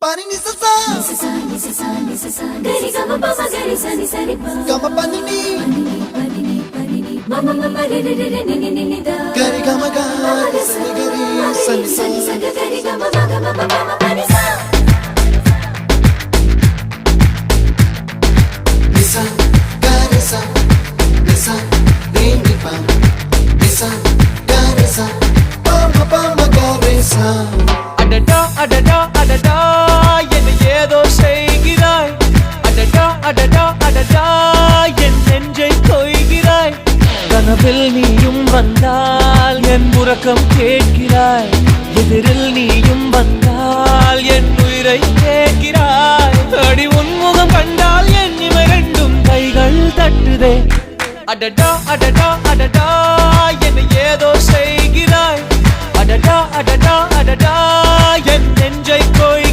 Pani ni sa sa gari ga ma pa ma gari sa ni sa ni pa ga ma pa ni ma ma ma ma re re re re ni ni da gari ga ma ga sa ni gari sa ni sa gari ga ma ma ga ma pa ma pa ni sa ni sa gari sa ni ni pa ni sa gari sa pa ma gari sa அடடா அடடா அடடா என்னை ஏதோ செய்கிறாய் அடடா அடடா அடடா என் நெஞ்சை கொய்கிறாய் கனவில் நீயும் வந்தால் என் உறக்கம் கேட்கிறாய் எதிரில் நீயும் வந்தால் என் உயிரை கேட்கிறாய் அடி உன்முகம் கண்டால் என் இமை ரெண்டும் கைகள் தட்டுதே அடடா அடடா அடடா என்னை ஏதோ செய்கிறாய் அடடா அடடா அடடா என் நெஞ்சை கொய்